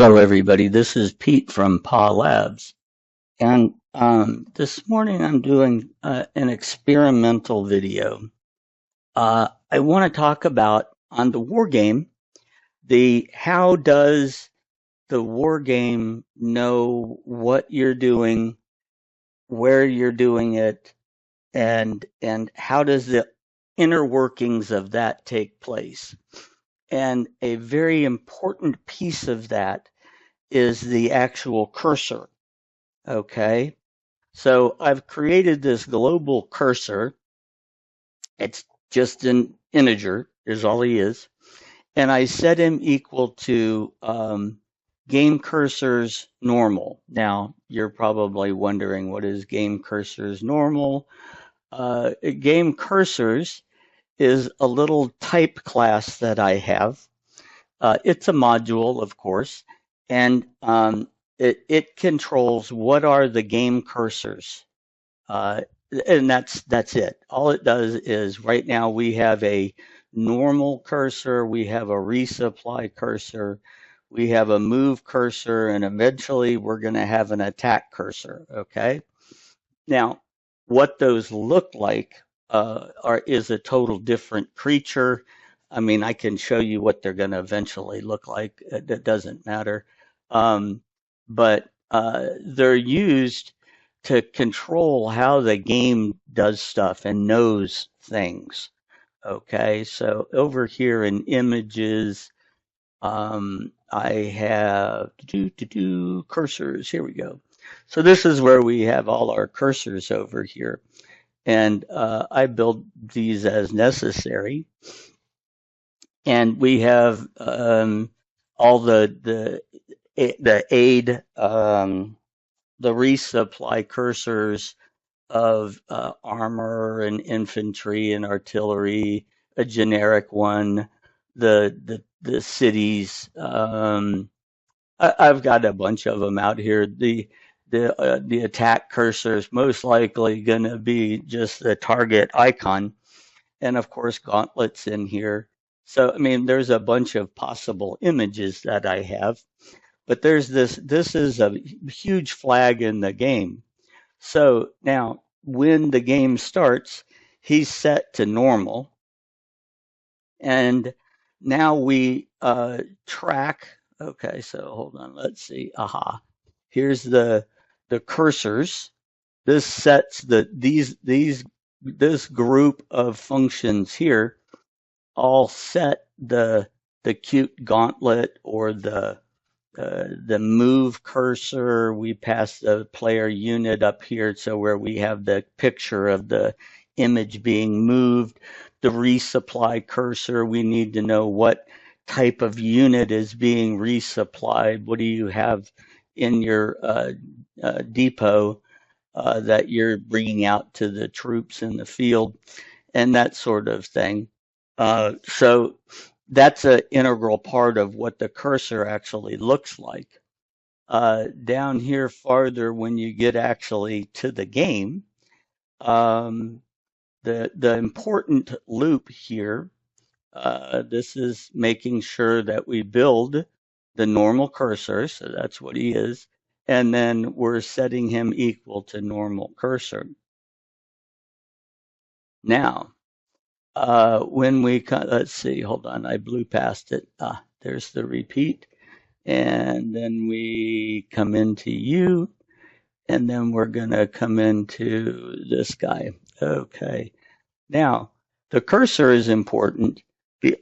Hello, everybody. This is Pete from PA Labs, and this morning I'm doing an experimental video. I want to talk about on the war game, the how does the war game know what you're doing, where you're doing it, and how does the inner workings of that take place? And a very important piece of that is the actual cursor. Okay. So I've created this global cursor. It's just an integer is all he is. And I set him equal to game cursor's normal. Now you're probably wondering what is game cursor's normal? Game cursors is a little type class that I have. It's a module, of course, and it controls what are the game cursors, uh, and that's it. All it does is right now we have a normal cursor, we have a resupply cursor, we have a move cursor, and eventually we're going to have an attack cursor. Okay. Now, what those look like is a total different creature. I mean, I can show you what they're going to eventually look like. That doesn't matter. But they're used to control how the game does stuff and knows things. Okay, so over here in images, I have cursors. Here we go. So this is where we have all our cursors over here. And I build these as necessary. And we have all the aid, the resupply cursors of armor and infantry and artillery, a generic one, the cities. I've got a bunch of them out here. The attack cursor is most likely going to be just the target icon, and of course gauntlets in here. So I mean, there's a bunch of possible images that I have, but there's this. This is a huge flag in the game. So now, when the game starts, he's set to normal, and now we track. Okay, so hold on. Let's see. Aha. Here's the cursors. This sets this group of functions here all set the cute gauntlet or the move cursor. We pass the player unit up here, so where we have the picture of the image being moved. The resupply cursor, we need to know what type of unit is being resupplied. What do you have in your depot that you're bringing out to the troops in the field, and that sort of thing. So that's an integral part of what the cursor actually looks like. Down here farther, when you get actually to the game, the important loop here, this is making sure that we build the normal cursor, so that's what he is, and then we're setting him equal to normal cursor. Now, when we, let's see, hold on, I blew past it. There's the repeat. And then we come into you, and then we're going to come into this guy. Okay. Now, the cursor is important,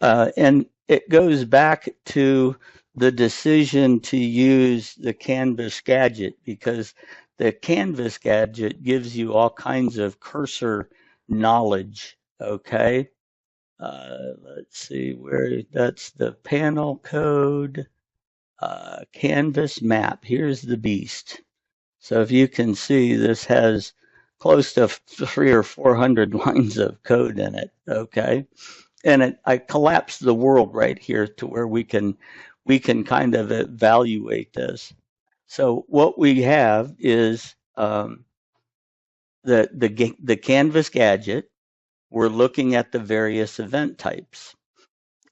and it goes back to the decision to use the canvas gadget, because the canvas gadget gives you all kinds of cursor knowledge. Okay. Let's see where that's the panel code. Canvas map. Here's the beast. So if you can see, this has close to 300 or 400 lines of code in it. Okay, and I collapsed the world right here to where we can kind of evaluate this. So what we have is the canvas gadget. We're looking at the various event types.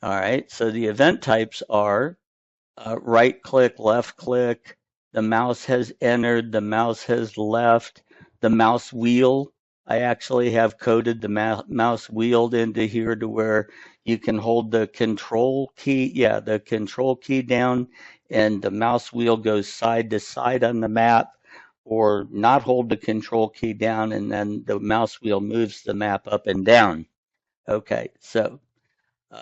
All right, so the event types are right click, left click, the mouse has entered, the mouse has left, the mouse wheel. I actually have coded the mouse wheel into here to where you can hold the control key, the control key down, and the mouse wheel goes side to side on the map, or not hold the control key down and then the mouse wheel moves the map up and down. Okay, so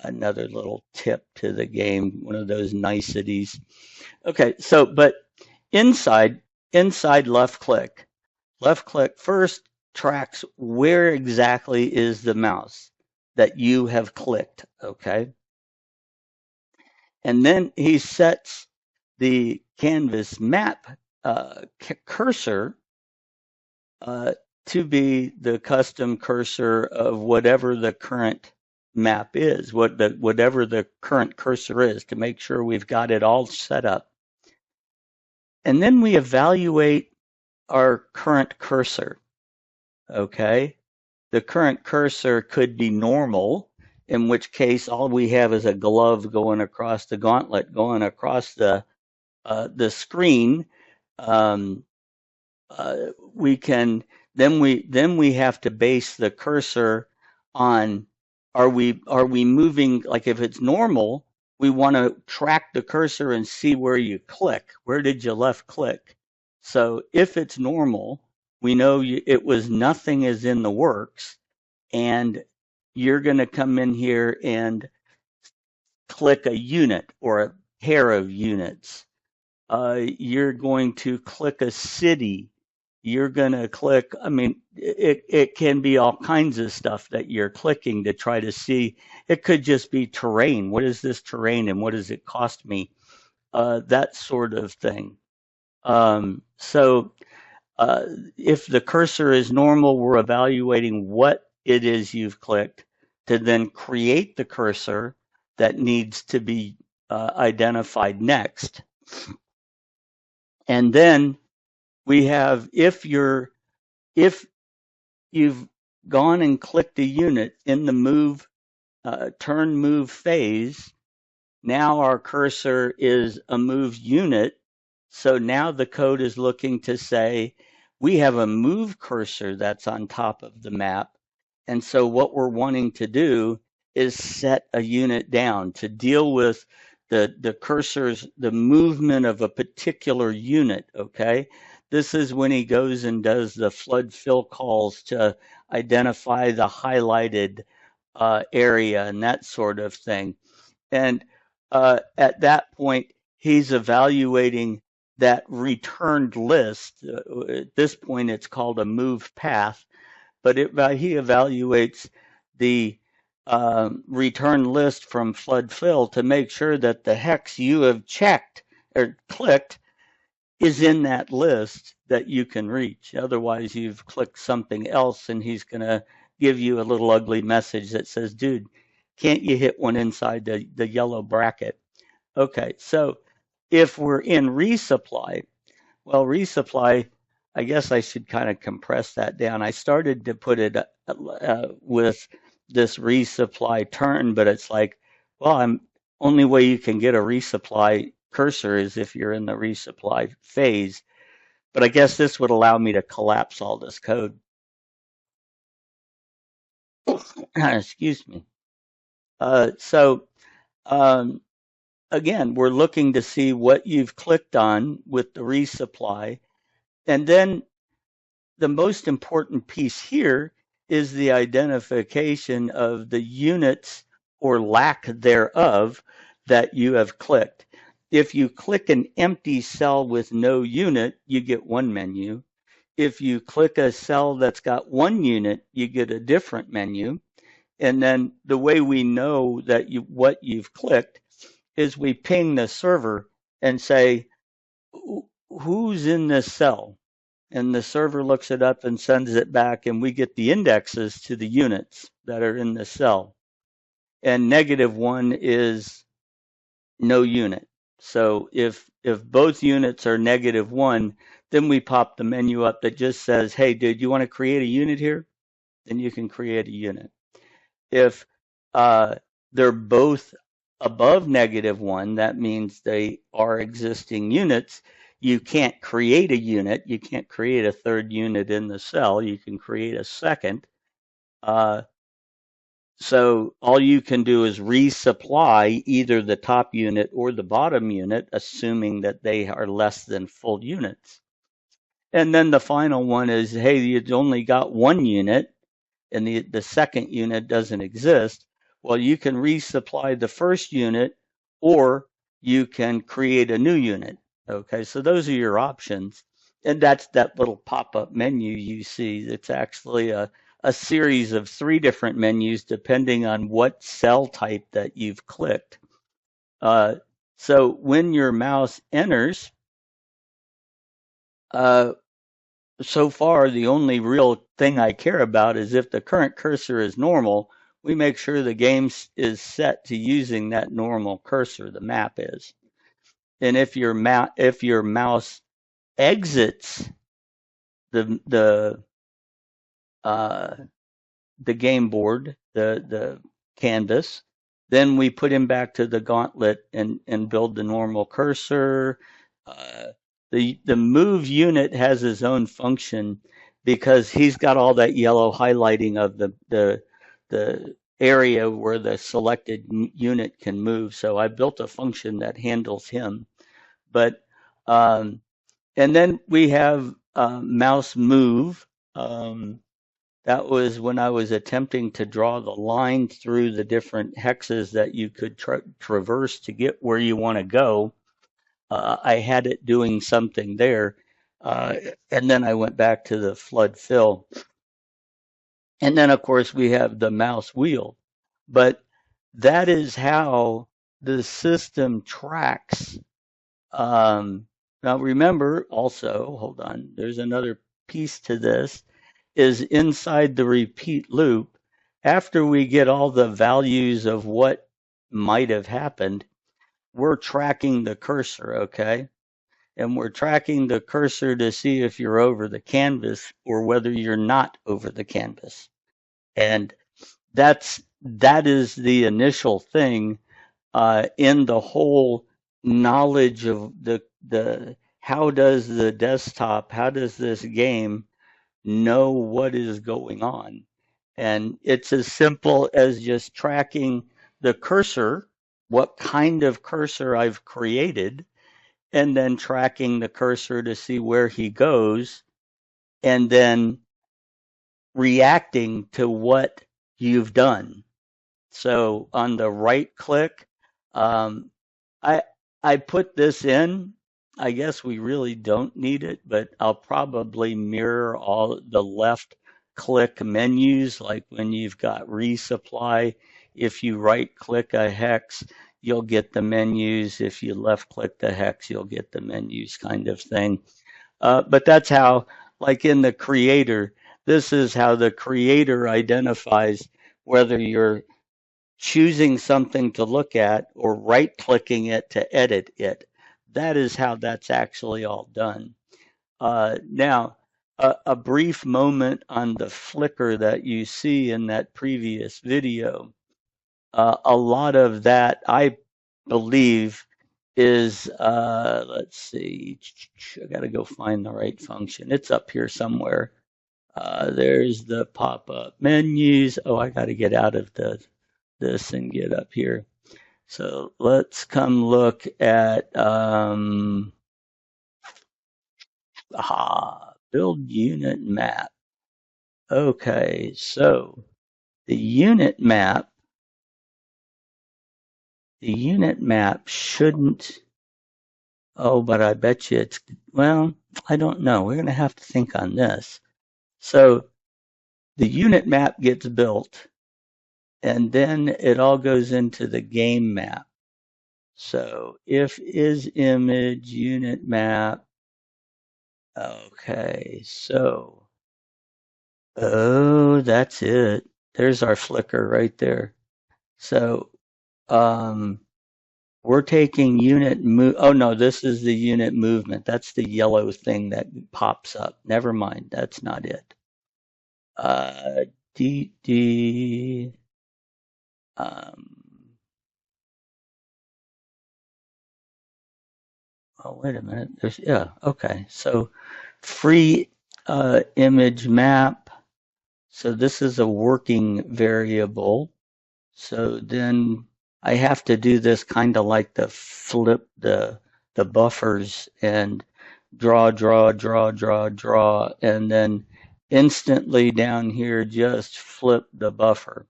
another little tip to the game, one of those niceties. Okay, so but inside left click first tracks where exactly is the mouse that you have clicked. Okay, and then he sets the canvas map cursor uh, to be the custom cursor of whatever the current map is, whatever the current cursor is, to make sure we've got it all set up. And then we evaluate our current cursor. Okay, the current cursor could be normal, in which case all we have is a glove going across the gauntlet, going across the screen. Um, we can then we have to base the cursor on, are we moving, like if it's normal, we want to track the cursor and see where you click, where did you left click. So if it's normal, we know it was nothing is in the works, and you're going to come in here and click a unit or a pair of units. You're going to click a city. You're going to click, I mean, it can be all kinds of stuff that you're clicking to try to see. It could just be terrain. What is this terrain and what does it cost me? That sort of thing. So if the cursor is normal, we're evaluating what it is you've clicked to then create the cursor that needs to be identified next. And then we have, if you've gone and clicked a unit in the turn move phase, now our cursor is a moved unit. So now the code is looking to say, we have a move cursor that's on top of the map. And so what we're wanting to do is set a unit down to deal with the cursors, the movement of a particular unit. Okay. This is when he goes and does the flood fill calls to identify the highlighted area and that sort of thing. And at that point, he's evaluating that returned list. At this point, it's called a move path, but he evaluates the return list from flood fill to make sure that the hex you have checked or clicked is in that list that you can reach. Otherwise, you've clicked something else and he's going to give you a little ugly message that says, dude, can't you hit one inside the yellow bracket? Okay, so if we're in resupply, well, resupply, I guess I should kind of compress that down. I started to put it with this resupply turn, but it's like, well, only way you can get a resupply cursor is if you're in the resupply phase. But I guess this would allow me to collapse all this code. Excuse me. So again, we're looking to see what you've clicked on with the resupply. And then the most important piece here is the identification of the units or lack thereof that you have clicked. If you click an empty cell with no unit, you get one menu. If you click a cell that's got one unit, you get a different menu. And then the way we know that what you've clicked is we ping the server and say, who's in this cell? And the server looks it up and sends it back, and we get the indexes to the units that are in the cell. And -1 is no unit. So if both units are -1, then we pop the menu up that just says, hey, dude, you want to create a unit here? Then you can create a unit. If they're both above -1, that means they are existing units. You can't create a unit. You can't create a third unit in the cell. You can create a second. Uh, so all you can do is resupply either the top unit or the bottom unit, assuming that they are less than full units. And then the final one is, hey, you only got one unit and the second unit doesn't exist. Well, you can resupply the first unit or you can create a new unit. Okay, so those are your options. And that's that little pop-up menu you see. It's actually a series of 3 different menus depending on what cell type that you've clicked. Uh, so when your mouse enters, uh, so far, the only real thing I care about is if the current cursor is normal, we make sure the game is set to using that normal cursor, the map is. And if your mouse exits the uh, the game board, the canvas, then we put him back to the gauntlet and build the normal cursor. Uh, the move unit has his own function because he's got all that yellow highlighting of the area where the selected unit can move. So I built a function that handles him. But and then we have mouse move. That was when I was attempting to draw the line through the different hexes that you could traverse to get where you want to go. I had it doing something there. Uh, and then I went back to the flood fill. And then, of course, we have the mouse wheel. But that is how the system tracks. Now, remember also, hold on, there's another piece to this is inside the repeat loop, after we get all the values of what might have happened, we're tracking the cursor, okay? And we're tracking the cursor to see if you're over the canvas or whether you're not over the canvas. And that is the initial thing in the whole knowledge of the how does the desktop, how does this game know what is going on. And it's as simple as just tracking the cursor, what kind of cursor I've created, and then tracking the cursor to see where he goes, and then reacting to what you've done. So on the right click, um, I I put this in. I guess we really don't need it, but I'll probably mirror all the left click menus, like when you've got resupply. If you right click a hex, you'll get the menus. If you left click the hex, you'll get the menus kind of thing. But that's how, like in the creator, this is how the creator identifies whether you're choosing something to look at or right clicking it to edit it. That is how that's actually all done. Now, a brief moment on the flicker that you see in that previous video. A lot of that, I believe, is, let's see, I got to go find the right function. It's up here somewhere. There's the pop-up menus. Oh, I got to get out of this and get up here. So let's come look at build unit map. Okay, so the unit map shouldn't. Oh, but I bet you it's, well, I don't know. We're going to have to think on this. So the unit map gets built and then it all goes into the game map. So if is image unit map. Okay, so, oh, that's it. There's our flicker right there. So, um, we're taking unit move. Oh no, this is the unit movement. That's the yellow thing that pops up. Never mind, that's not it. D D. Um, Oh, wait a minute. Yeah, okay. So free image map. So this is a working variable. So then I have to do this kind of like the flip the buffers and draw, and then instantly down here just flip the buffer.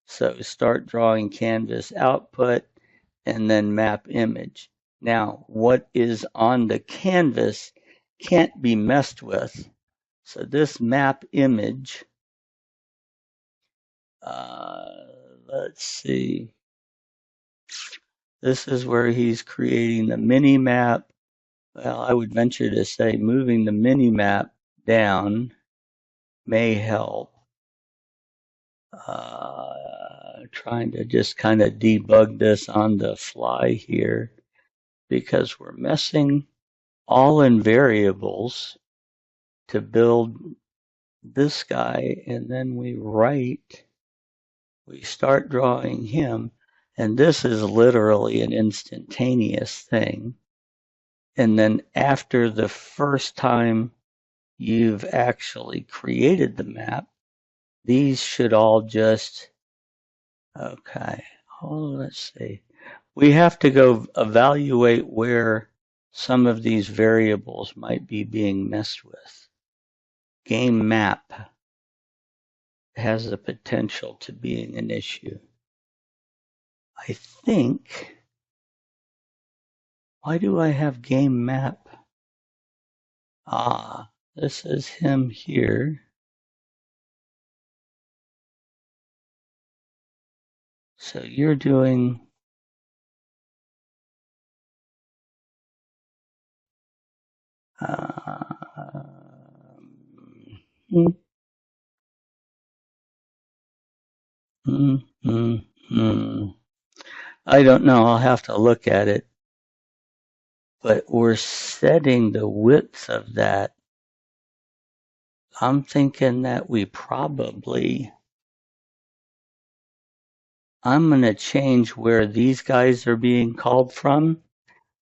So start drawing canvas output and then map image. Now, what is on the canvas can't be messed with. So this map image, let's see. This is where he's creating the mini map. Well, I would venture to say moving the mini map down may help. Trying to just kind of debug this on the fly here because we're messing all in variables to build this guy, and then we start drawing him, and this is literally an instantaneous thing. And then after the first time you've actually created the map, these should all just, okay, let's see. We have to go evaluate where some of these variables might be being messed with. Game map has the potential to being an issue. I think, why do I have game map? This is him here. So you're doing mm, mm, mm, mm. I don't know. I'll have to look at it. But we're setting the width of that. I'm thinking that I'm going to change where these guys are being called from,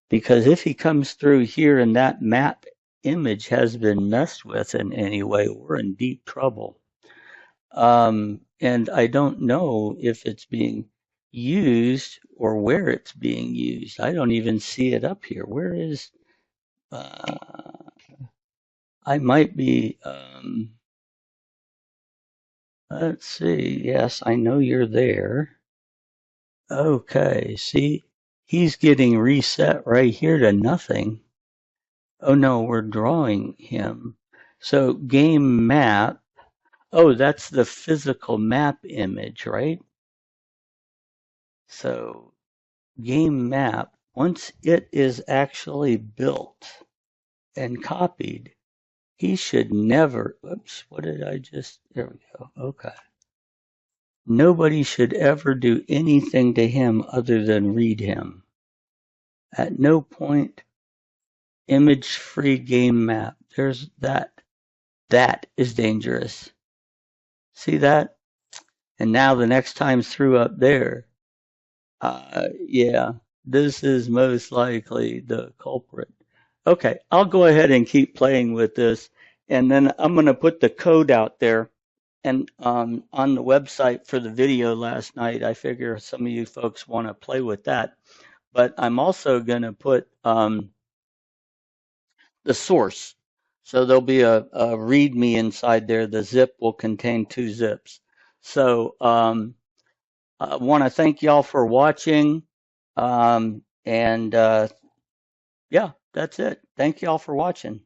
because if he comes through here and that map image has been messed with in any way, we're in deep trouble. And I don't know if it's being used or where it's being used. I don't even see it up here. Where is, I might be, let's see. Yes, I know you're there. Okay, see, he's getting reset right here to nothing. Oh no, we're drawing him. So game map. Oh, that's the physical map image, right? So game map, once it is actually built and copied, he should never, oops, what did I just, there we go. Okay. Nobody should ever do anything to him other than read him. At no point, image-free game map. There's that. That is dangerous. See that? And now the next time through up there, yeah, this is most likely the culprit. Okay, I'll go ahead and keep playing with this, and then I'm going to put the code out there. And on the website for the video last night, I figure some of you folks want to play with that. But I'm also going to put the source. So there'll be a README inside there. The zip will contain 2 zips. So I want to thank y'all for watching. And yeah, that's it. Thank y'all for watching.